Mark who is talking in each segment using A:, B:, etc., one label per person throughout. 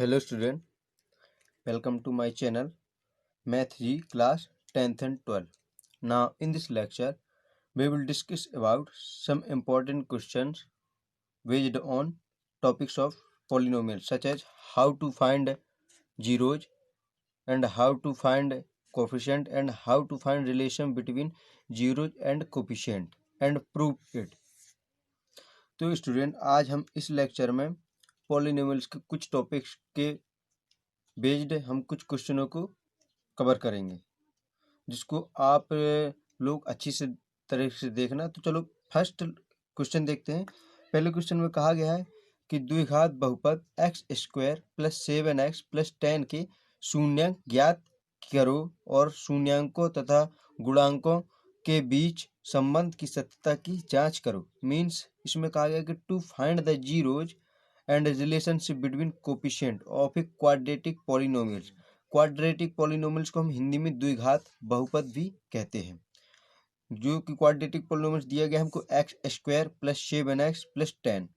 A: Hello student, welcome to my channel Math G class 10th and 12th. Now in this lecture we will discuss about some important questions based on topics of polynomials such as how to find zeros and how to find coefficient and how to find relation between zeros and coefficient and prove it. तो student आज हम इस lecture में polynomials के कुछ topics के based हम कुछ क्वेश्चनों को कवर करेंगे जिसको आप लोग अच्छी से तरह से देखना। तो चलो फर्स्ट क्वेश्चन देखते हैं। पहले क्वेश्चन में कहा गया है कि द्विघात बहुपद x square plus 7x plus 10 के शून्यांक ज्ञात करो और शून्यांकों तथा गुणांकों के बीच संबंध की सत्यता की जांच करो। मीन्स इसमें कहा गया कि to find the zeros and relationship between coefficient of a quadratic polynomials. Quadratic polynomials को हम हिंदी में द्विघात बहुपद भी कहते हैं। जो कि क्वाड्रेटिक पॉलिनोमियल्स दिया गया हमको x square plus 7x plus 10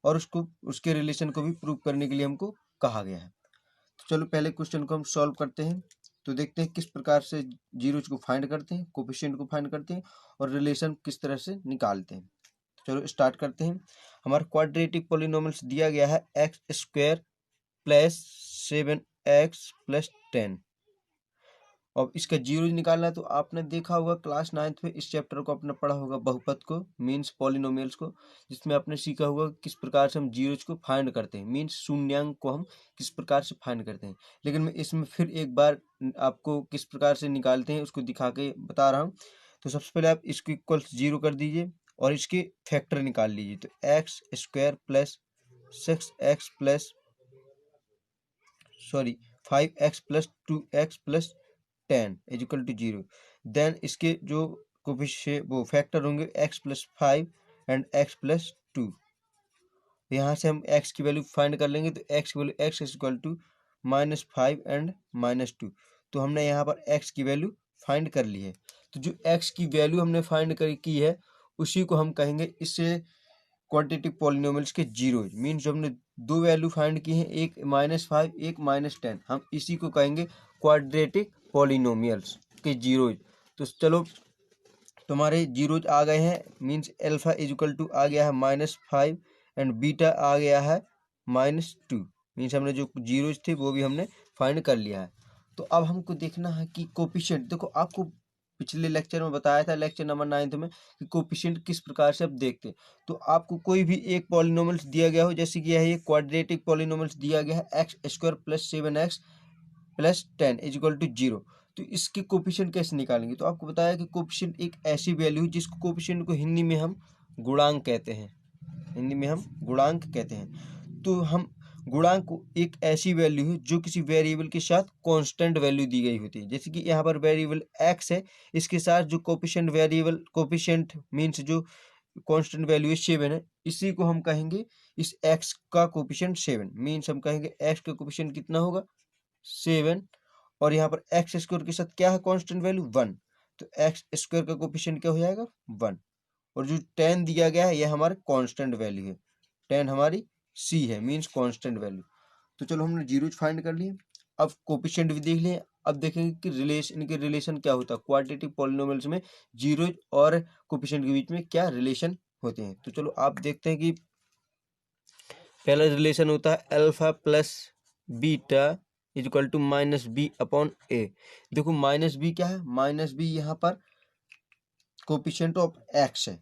A: और उसको उसके रिलेशन को भी प्रूव करने के लिए हमको कहा गया है। तो चलो पहले क्वेश्चन को हम सॉल्व करते हैं। तो देखते हैं किस प्रकार से जीरोज को फाइंड करते हैं, कोफिशिएंट को फाइंड करते हैं और रिलेशन किस तरह से निकालते हैं। चलो स्टार्ट करते हैं। हमारा क्वाड्रेटिक पॉलिनोमियल्स दिया गया है x square plus 7x plus 10। अब इसका जीरो निकालना है। तो आपने देखा होगा क्लास 9th में इस चैप्टर को आपने पढ़ा होगा बहुपद को, मीन्स पॉलिनोमियल्स को, जिसमें आपने सीखा होगा किस प्रकार से हम जीरोज को फाइंड करते हैं, मीन्स शून्यांक को हम किस प्रकार से फाइंड करते हैं। लेकिन मैं इसमें फिर एक बार आपको किस प्रकार से निकालते हैं उसको दिखा के बता रहा हूँ। तो सबसे पहले आप इसको इक्वल 0 कर दीजिए और इसके फैक्टर निकाल लीजिए। तो x square plus 6x plus 5x plus 2x plus 10 is equal to 0। Then इसके जो वो फैक्टर होंगे x plus 5 and x plus 2। यहाँ से हम x की वैल्यू फाइंड कर लेंगे। तो x की value x is equal to -5 and -2। तो हमने यहाँ पर x की वैल्यू फाइंड कर ली है। तो जो x की वैल्यू हमने फाइंड की है उसी को हम कहेंगे इससे क्वाड्रेटिक पॉलिनोमियल्स के जीरो। मीन्स जो हमने दो वैल्यू फाइंड की हैं, एक -5 एक -10, हम इसी को कहेंगे क्वाड्रेटिक पॉलिनोमियल्स के जीरोज। तो चलो तुम्हारे जीरोज आ गए हैं। Means alpha is equal to आ गया है -5 एंड बीटा आ गया है -2। मीन्स हमने जो जीरोज थे वो भी हमने फाइंड कर लिया है। तो अब हमको देखना है कि कोफिशिएंट, देखो आपको पिछले लेक्चर में बताया था लेक्चर नंबर 9th में कि कोफिशिएंट किस प्रकार से आप देखते हैं। तो आपको कोई भी एक पॉलिनोमियल्स दिया गया हो, जैसे कि ये क्वाड्रेटिक पॉलिनोमियल्स दिया गया है x square plus 7x plus 10 is equal to 0। तो इसके कोफिशिएंट कैसे निकालेंगे। तो आपको बताया कि कोफिशिएंट एक ऐसी वैल्यू जिसको कोफिशिएंट को हिंदी में हम गुणांक कहते हैं, हिंदी में हम गुणांक कहते हैं। तो हम गुणांक एक ऐसी वैल्यू है जो किसी वेरिएबल के साथ कांस्टेंट वैल्यू दी गई होती है। जैसे कि यहाँ पर वेरिएबल x है, इसके साथ जो कोफिशिएंट वेरिएबल कोफिशिएंट मीन्स जो कांस्टेंट वैल्यू है 7 है, इसी को हम कहेंगे इस x का कोफिशिएंट 7। मीन्स हम कहेंगे x का कोफिशिएंट कितना होगा 7 और यहाँ पर एक्स स्क्वायर के साथ क्या है कांस्टेंट वैल्यू 1। तो एक्स स्क्वायर का कोफिशिएंट क्या हो जाएगा 1 और जो 10 दिया गया है यह हमारे कांस्टेंट वैल्यू है, 10 हमारी c है, मीन्स कांस्टेंट वैल्यू। तो चलो हमने जीरोज फाइंड कर लिए। अब कोफिशिएंट भी देख लिए। अब देखेंगे कि इनके रिलेशन क्या होता है। क्वाड्रेटिक पॉलिनोमियल्स में जीरोज और कोफिशिएंट के बीच में क्या रिलेशन होते हैं। तो चलो आप देखते हैं कि पहला रिलेशन होता है alpha plus beta is equal to -b upon a। देखो -b क्या है, -b यहाँ पर कोफिशिएंट ऑफ x है,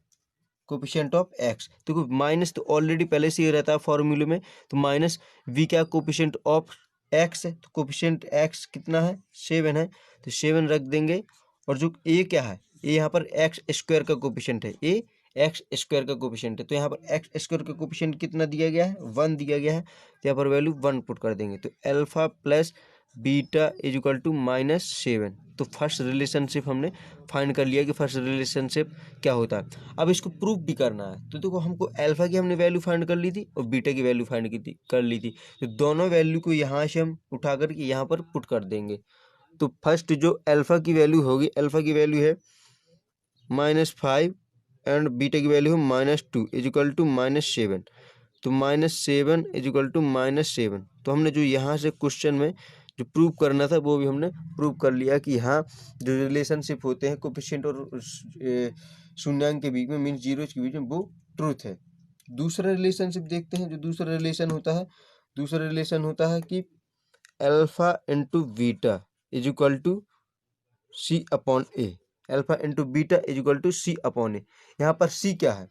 A: कोफिशिएंट ऑफ x। देखो माइनस तो ऑलरेडी पहले से ही रहता है फॉर्मूले में। तो -v क्या कोफिशिएंट ऑफ x है। तो कोफिशिएंट x कितना है 7 है, तो 7 रख देंगे। और जो a क्या है, a यहाँ पर एक्स स्क्वायर का कोफिशिएंट है, a एक्स स्क्वायर का कोफिशिएंट है। तो यहाँ पर एक्स स्क्वायर का कोफिशिएंट कितना दिया गया है 1 दिया गया है, तो यहाँ पर वैल्यू 1 पुट कर देंगे। तो alpha plus beta is equal to -7। तो फर्स्ट रिलेशनशिप हमने फाइंड कर लिया कि फर्स्ट रिलेशनशिप क्या होता है। अब इसको प्रूफ भी करना है। तो देखो हमको अल्फा की हमने वैल्यू फाइंड कर ली थी और बीटा की वैल्यू फाइंड कर ली थी। तो दोनों वैल्यू को यहाँ से हम उठा करके यहाँ पर पुट कर देंगे। तो फर्स्ट जो अल्फा की वैल्यू होगी, अल्फा की वैल्यू है -5 एंड बीटा की वैल्यू है -2 इज इक्वल टू -7। तो -7 -7। तो हमने जो यहाँ से क्वेश्चन में जो प्रूव करना था वो भी हमने प्रूव कर लिया कि हाँ, जो रिलेशनशिप होते हैं कोफिशिएंट और शून्यांक के बीच में, मीन्स जीरोज के बीच में, वो ट्रूथ है। दूसरा रिलेशनशिप देखते हैं। जो दूसरा रिलेशन होता है कि alpha into beta is equal to C upon A. Alpha into beta is equal to C upon A. यहाँ पर सी क्या है?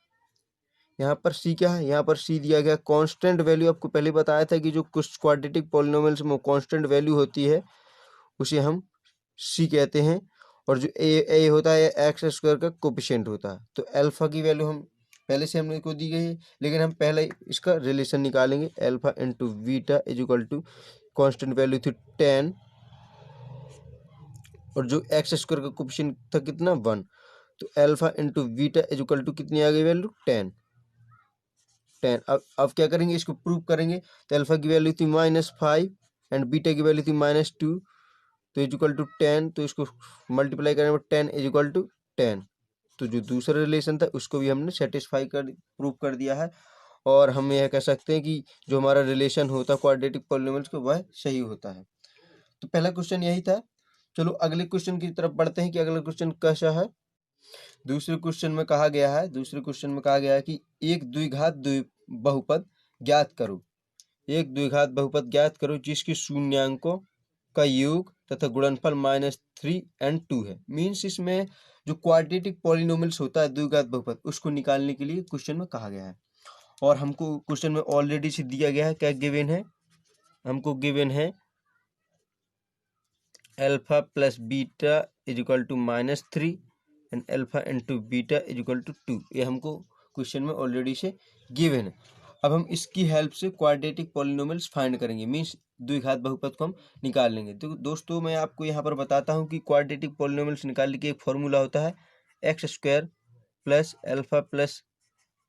A: यहाँ पर सी दिया गया कांस्टेंट वैल्यू। आपको पहले बताया था कि जो कुछ क्वाड्रेटिक पॉलिनोमियल्स में कांस्टेंट वैल्यू होती है उसे हम सी कहते हैं। और जो ए होता है एक्स स्क्वायर का कोफिशिएंट होता है। तो अल्फा की वैल्यू हम पहले से हमने को दी गई है, लेकिन हम पहले इसका रिलेशन निकालेंगे। Alpha into beta is equal to constant value थी 10 और जो एक्स स्क्वायर का कोफिशिएंट था कितना 1। तो alpha into beta is equal to कितनी आ गई वैल्यू 10। अब क्या करेंगे, इसको प्रूव करेंगे। तो अल्फा की वैल्यू थी -5 एंड बीटा की वैल्यू थी -2, तो इज इक्वल टू 10। तो इसको मल्टीप्लाई करने में 10 इज इक्वल टू 10। तो जो दूसरा रिलेशन था उसको भी हमने सेटिस्फाई कर प्रूव कर दिया है। और हम यह कह सकते हैं कि जो हमारा रिलेशन होता है क्वाड्रेटिक पॉलिनोमियल्स का वह सही होता है। तो पहला क्वेश्चन यही था। चलो अगले क्वेश्चन की तरफ बढ़ते हैं कि अगला क्वेश्चन कैसा है। दूसरे क्वेश्चन में कहा गया है कि एक द्विघात बहुपद ज्ञात करो। एक द्विघात बहुपद ज्ञात करो जिसके शून्यांकों का योग तथा गुणनफल -3 और 2 है। मीन्स इसमें जो क्वाड्रेटिक पॉलिनोमियल्स होता है द्विघात बहुपद, उसको निकालने के लिए क्वेश्चन में कहा गया है। और हमको क्वेश्चन में ऑलरेडी से दिया गया है, क्या गिवन है? हमको गिवन है alpha plus beta is equal to -3 and alpha into beta is equal to 2। ये हमको क्वेश्चन में ऑलरेडी से गिवन है। अब हम इसकी हेल्प से क्वाड्रेटिक पॉलिनोमियल्स फाइंड करेंगे, मीन्स द्विघात बहुपद को हम निकाल लेंगे। तो दोस्तों मैं आपको यहाँ पर बताता हूँ कि क्वाड्रेटिक पॉलिनोमियल्स निकालने के एक फॉर्मूला होता है x square plus alpha plus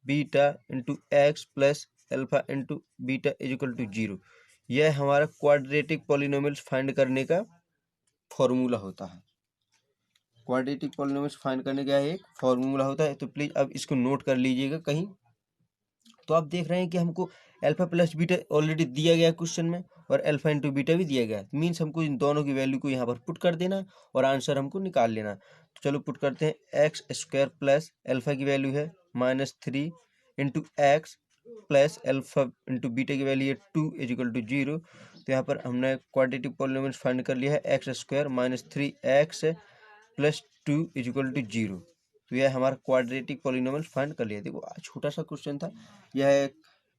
A: beta into x plus alpha into beta is equal to 0। यह हमारा क्वाड्रेटिक पॉलिनोमियल्स फाइंड करने का फॉर्मूला होता है। क्वाड्रेटिक पॉलिनोमियल्स फाइंड करने का एक फॉर्मूला होता है। तो प्लीज अब इसको नोट कर लीजिएगा कहीं। तो आप देख रहे हैं कि हमको अल्फा प्लस बीटा ऑलरेडी दिया गया क्वेश्चन में और अल्फा इंटू बीटा भी दिया गया। मीन्स हमको इन दोनों की वैल्यू को यहाँ पर पुट कर देना और आंसर हमको निकाल लेना। तो चलो पुट करते हैं। एक्स स्क्वायर प्लस अल्फा की वैल्यू है -3 into x plus alpha into beta की वैल्यू है 2 इज इक्वल टू 0। तो यहाँ पर हमने क्वाड्रेटिक पॉलिनोमियल्स फाइंड कर लिया है। X square -3x plus 2 is equal to 0। तो यह हमारा क्वाड्रेटिक पॉलिनोमियल फाइंड कर लिया। देखो छोटा सा क्वेश्चन था, यह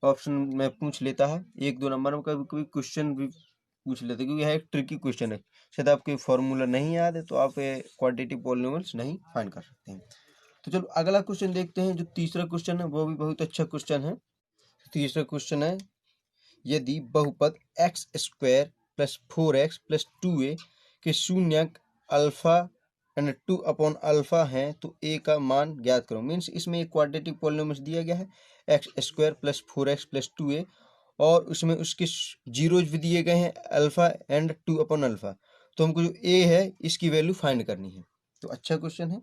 A: ऑप्शन में पूछ लेता है। 1-2 नंबर में कभी कभी क्वेश्चन भी पूछ लेते हैं, क्योंकि यह एक ट्रिकी क्वेश्चन है। शायद आपको फॉर्मूला नहीं याद है तो आप क्वाड्रेटिक पॉलिनोमियल्स नहीं फाइंड कर सकते हैं। तो चलो अगला क्वेश्चन देखते हैं। जो तीसरा क्वेश्चन है वो भी बहुत अच्छा क्वेश्चन है। तीसरा क्वेश्चन है, यदि बहुपद x square plus 4x plus 2a के शून्यक अल्फा एंड 2 अपॉन अल्फा हैं तो a का मान ज्ञात करो। मीन्स इसमें एक क्वाड्रेटिक पॉलिनोमियल्स दिया गया है x square plus 4x plus 2a और उसमें उसके जीरोज भी दिए गए हैं अल्फा एंड 2 अपॉन अल्फा। तो हमको जो a है इसकी वैल्यू फाइंड करनी है। तो अच्छा क्वेश्चन है,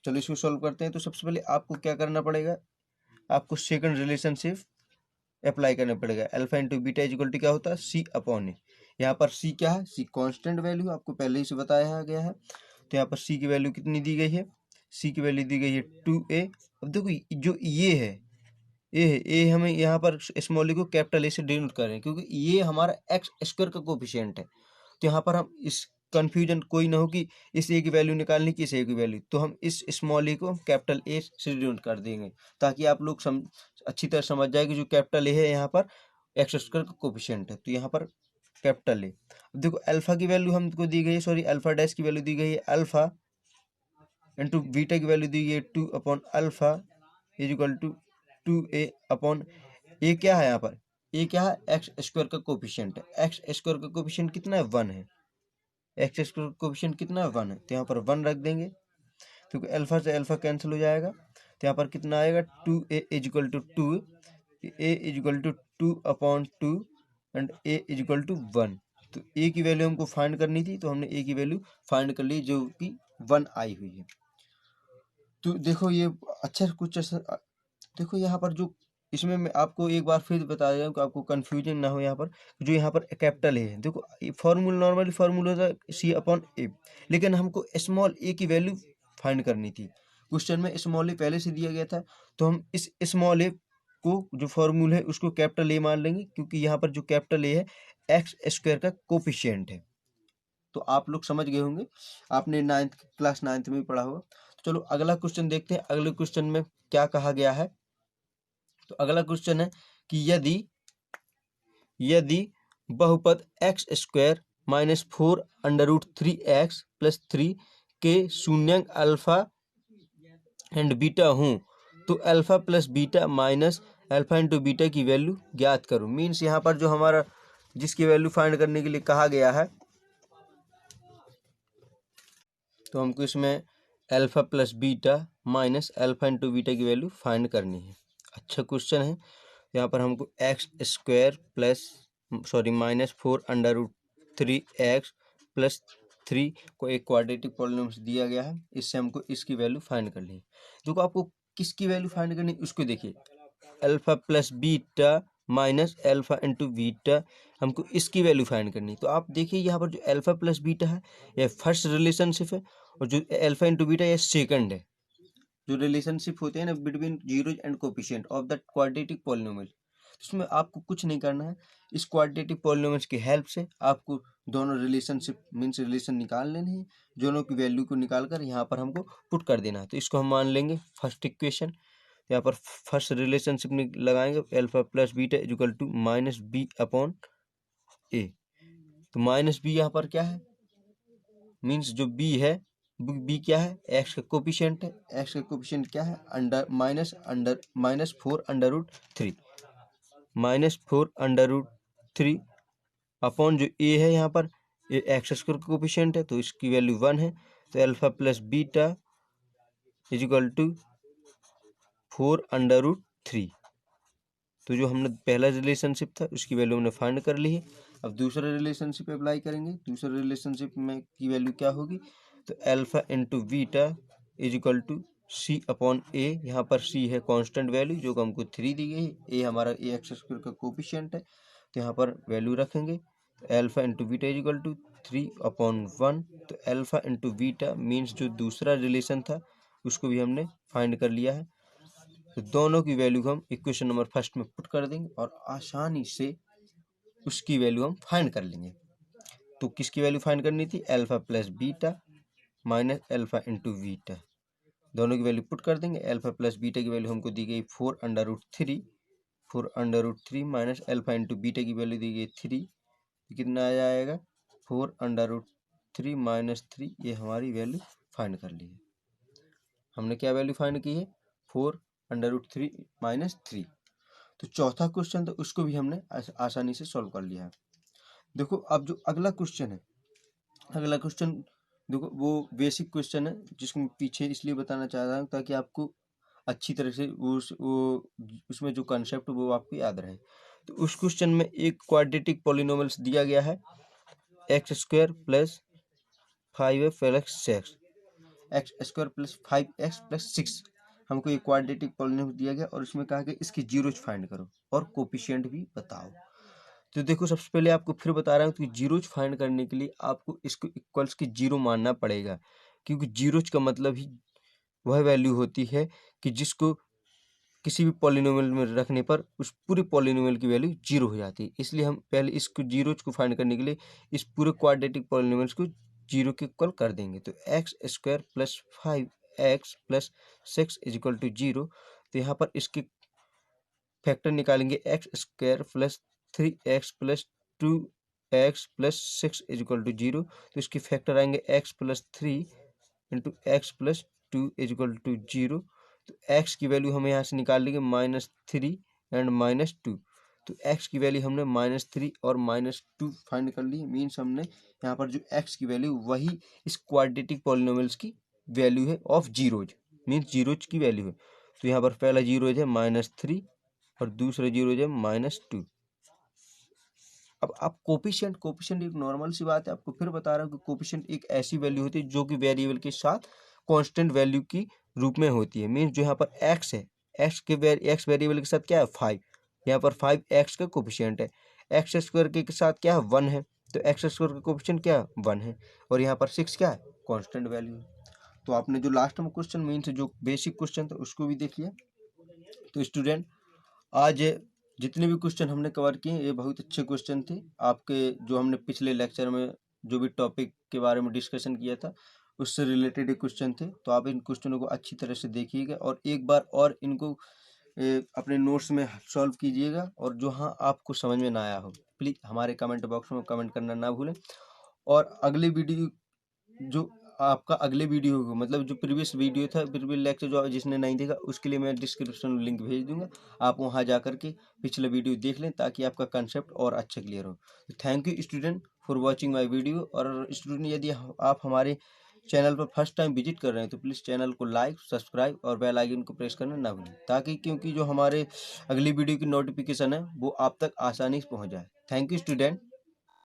A: चलो इसको सॉल्व करते हैं। तो सबसे पहले आपको क्या करना पड़ेगा, आपको सेकंड रिलेशनशिप अप्लाई करना पड़ेगा। Alpha into beta is equal to क्या होता है सी अपॉन ए। यहाँ पर सी क्या है, सी कांस्टेंट वैल्यू, आपको पहले ही से बताया गया है। तो यहाँ पर सी की वैल्यू कितनी दी गई है, सी की वैल्यू दी गई है 2a। अब देखो जो ये है ए हमें यहाँ पर स्मॉल ए को कैपिटल ए से डिनोट कर रहे हैं, क्योंकि ये हमारा एक्स स्क्वायर का कोफिशिएंट है। तो यहाँ पर हम इस कंफ्यूजन कोई ना हो कि इस ए की वैल्यू निकालनी कि इस ए की वैल्यू, तो हम इस स्मॉल ए को कैपिटल ए से डिनोट कर देंगे ताकि आप लोग अच्छी तरह समझ जाए कि जो कैपिटल ए है यहाँ पर एक्स स्क्वायर का कोफिशिएंट है। तो यहाँ पर कैपिटल ए। अब देखो अल्फा की वैल्यू हमको दी गई है, सॉरी अल्फा डैश की वैल्यू दी गई है अल्फा इंटू बीटा की वैल्यू दी गई है 2 upon alpha is equal to 2a upon A. क्या है यहाँ पर, ए क्या है एक्स स्क्वायर का कोफिशिएंट है। एक्स स्क्वायर का कोफिशिएंट कितना है 1 है। एक्स स्क्वायर कोफिशिएंट कितना है 1 है, तो यहाँ पर 1 रख देंगे क्योंकि अल्फा से अल्फा कैंसिल हो जाएगा। तो यहाँ पर कितना आएगा 2a is equal to 2, a is equal to 2 upon 2 and a is equal to 1। तो ए की वैल्यू हमको फाइंड करनी थी, तो हमने ए की वैल्यू फाइंड कर ली जो कि 1 आई हुई है। तो देखो ये अच्छा कुछ देखो यहाँ पर जो इसमें मैं आपको एक बार फिर बता रहा हूँ कि आपको कंफ्यूजन ना हो। यहाँ पर जो यहाँ पर कैपिटल ए है, देखो फॉर्मूला नॉर्मली फॉर्मूला होता है सी अपॉन ए, लेकिन हमको स्मॉल ए की वैल्यू फाइंड करनी थी। क्वेश्चन में स्मॉल ए पहले से दिया गया था, तो हम इस स्मॉल ए को जो फॉर्मूला है उसको कैपिटल ए मान लेंगे, क्योंकि यहाँ पर जो कैपिटल ए है एक्स स्क्वायर का कोफिशिएंट है। तो आप लोग समझ गए होंगे, आपने क्लास 9 में भी पढ़ा होगा। तो चलो अगला क्वेश्चन देखते हैं, अगले क्वेश्चन में क्या कहा गया है। तो अगला क्वेश्चन है कि यदि बहुपद x square minus 4 under root 3x plus 3 के शून्यंक अल्फा एंड बीटा हूँ, तो alpha plus beta minus alpha into beta की वैल्यू ज्ञात करो। मीन्स यहाँ पर जो हमारा जिसकी वैल्यू फाइंड करने के लिए कहा गया है, तो हमको इसमें alpha plus beta minus alpha into beta की वैल्यू फाइंड करनी है। अच्छा क्वेश्चन है। यहाँ पर हमको x square minus 4 under root 3x plus 3 को एक क्वाड्रेटिक पॉलिनोमियल दिया गया है, इससे हमको इसकी वैल्यू फाइंड करनी है। देखो आपको किसकी वैल्यू फाइंड करनी है उसको देखिए, alpha plus beta minus alpha into beta, हमको इसकी वैल्यू फाइंड करनी है। तो आप देखिए यहाँ पर जो अल्फा प्लस बीटा है यह फर्स्ट रिलेशनशिप है, और जो अल्फा इंटू बीटा यह सेकंड है। जो रिलेशनशिप होते हैं ना between zeros and coefficient of the quadratic polynomial, उसमें आपको कुछ नहीं करना है। इस क्वाड्रेटिक पॉलिनोमियल की हेल्प से आपको दोनों रिलेशनशिप मीन्स रिलेशन निकाल लेने हैं, दोनों की वैल्यू को निकाल कर यहाँ पर हमको पुट कर देना है। तो इसको हम मान लेंगे फर्स्ट इक्वेशन। यहाँ पर फर्स्ट रिलेशनशिप लगाएंगे, alpha plus beta equal to minus B upon A. तो माइनस बी यहाँ पर क्या है, मीन्स जो बी है, बी क्या है, एक्स का कोफिशिएंट है। एक्स का कोफिशिएंट क्या है, minus 4 under root 3, minus 4 under root 3 upon जो ए है यहाँ पर ये एक्स स्क्वायर का कोफिशिएंट है, तो इसकी वैल्यू 1 है। तो alpha plus beta is equal to 4 under root 3। तो जो हमने पहला रिलेशनशिप था उसकी वैल्यू हमने फाइंड कर ली है। अब दूसरा रिलेशनशिप अप्लाई करेंगे। दूसरे रिलेशनशिप में की वैल्यू क्या होगी, तो alpha into beta is equal to C upon A. यहाँ पर सी है कांस्टेंट वैल्यू जो कि हमको 3 दी गई है, ए हमारा ए एक्स स्क्वायर का कोफिशिएंट है, तो यहाँ पर वैल्यू रखेंगे। Alpha into beta is equal to 3/1। तो अल्फा इंटू बीटा मीन्स जो दूसरा रिलेशन था उसको भी हमने फाइंड कर लिया है। तो दोनों की वैल्यू हम इक्वेशन नंबर फर्स्ट में पुट कर देंगे और आसानी से उसकी वैल्यू हम फाइंड कर लेंगे। तो किसकी वैल्यू फाइंड करनी थी, alpha plus beta minus alpha into beta, दोनों की वैल्यू पुट कर देंगे। अल्फा प्लस बीटा की वैल्यू हमको दी गई 4 under root 3 minus alpha into beta की वैल्यू दी गई 3, कितना आ जाएगा 4 अंडर रूट 3 माइनस 3। ये हमारी वैल्यू फाइंड कर ली है। हमने क्या वैल्यू फाइंड की है, 4 अंडर रूट 3 माइनस 3। तो चौथा क्वेश्चन था उसको भी हमने आसानी से सॉल्व कर लिया है। देखो अब जो अगला क्वेश्चन है, अगला क्वेश्चन देखो वो बेसिक क्वेश्चन है जिसको मैं पीछे इसलिए बताना चाह रहा हूँ ताकि आपको अच्छी तरह से उसमें जो कॉन्सेप्ट वो आपको याद रहे। तो उस क्वेश्चन में एक क्वाड्रेटिक पॉलिनोमियल्स दिया गया है, x square plus 5x plus x square plus 5x plus 6। हमको एक क्वाड्रेटिक पॉलिनोमियल दिया गया और इसमें कहा गया इसकी जीरोज फाइंड करो और कोफिशिएंट भी बताओ। तो देखो सबसे पहले आपको फिर बता रहा हूँ कि जीरोज फाइंड करने के लिए आपको इसको इक्वल्स की जीरो मानना पड़ेगा, क्योंकि जीरोज का मतलब ही वह वैल्यू होती है कि जिसको किसी भी पॉलिनोमियल में रखने पर उस पूरे पॉलिनोमियल की वैल्यू जीरो हो जाती है। इसलिए हम पहले इसको जीरोज को फाइंड करने के लिए इस पूरे क्वाड्रेटिक पॉलिनोमियल्स को जीरो के इक्वल कर देंगे। तो x square plus 5x plus 6 is equal to zero. तो यहाँ पर इसके फैक्टर निकालेंगे, x square plus 3x plus 2x plus 6 is equal to zero. तो इसके फैक्टर आएंगे x plus 3 into x plus 2 is equal to zero. तो x की वैल्यू हमें यहाँ से निकाल लेंगे -3 एंड -2। तो x की वैल्यू हमने -3 और -2 फाइंड कर ली। मीन्स हमने यहाँ पर जो x की वैल्यू वही इस क्वाड्रेटिक पॉलिनोमियल्स की वैल्यू है ऑफ जीरोज, मीन्स जीरोज की वैल्यू है। तो यहाँ पर पहला जीरोज है -3 और दूसरा जीरोज है -2। अब आप कोफिशिएंट एक नॉर्मल सी बात है, आपको फिर बता रहा हूँ कि कोफिशिएंट एक ऐसी वैल्यू होती है जो कि वेरिएबल के साथ कांस्टेंट वैल्यू की रूप में होती है। मीन्स जो यहाँ पर एक्स है, एक्स वेरिएबल के साथ क्या है 5, यहाँ पर 5 एक्स का कोफिशिएंट है, एक्स स्क्वायर के साथ क्या है 1 है, तो एक्स स्क्वायर का कोफिशिएंट क्या है 1 है, और यहाँ पर 6 क्या है कांस्टेंट वैल्यू है। तो आपने जो लास्ट में क्वेश्चन मीन से जो बेसिक क्वेश्चन था उसको भी देख लिया। तो स्टूडेंट आज जितने भी क्वेश्चन हमने कवर किए ये बहुत अच्छे क्वेश्चन थे। आपके जो हमने पिछले लेक्चर में जो भी टॉपिक के बारे में डिस्कशन किया था उससे रिलेटेड क्वेश्चन थे, तो आप इन क्वेश्चनों को अच्छी तरह से देखिएगा और एक बार और इनको अपने नोट्स में सॉल्व कीजिएगा, और जो हाँ आपको समझ में ना आया हो प्लीज़ हमारे कमेंट बॉक्स में कमेंट करना ना भूलें। और अगली वीडियो जो आपका अगले वीडियो होगा, मतलब जो प्रीवियस वीडियो था, प्रीवियस लेक्चर जो जिसने नहीं देखा उसके लिए मैं डिस्क्रिप्शन में लिंक भेज दूंगा, आप वहां जा करके पिछला वीडियो देख लें ताकि आपका कंसेप्ट और अच्छा क्लियर हो। Thank you student for watching my video. और स्टूडेंट यदि आप हमारे चैनल पर फर्स्ट टाइम विजिट कर रहे हैं तो प्लीज़ चैनल को लाइक सब्सक्राइब और बेल आइकन को प्रेस करना ना भूलें, ताकि क्योंकि जो हमारे अगली वीडियो की नोटिफिकेशन है वो आप तक आसानी से पहुँच जाए। Thank you student.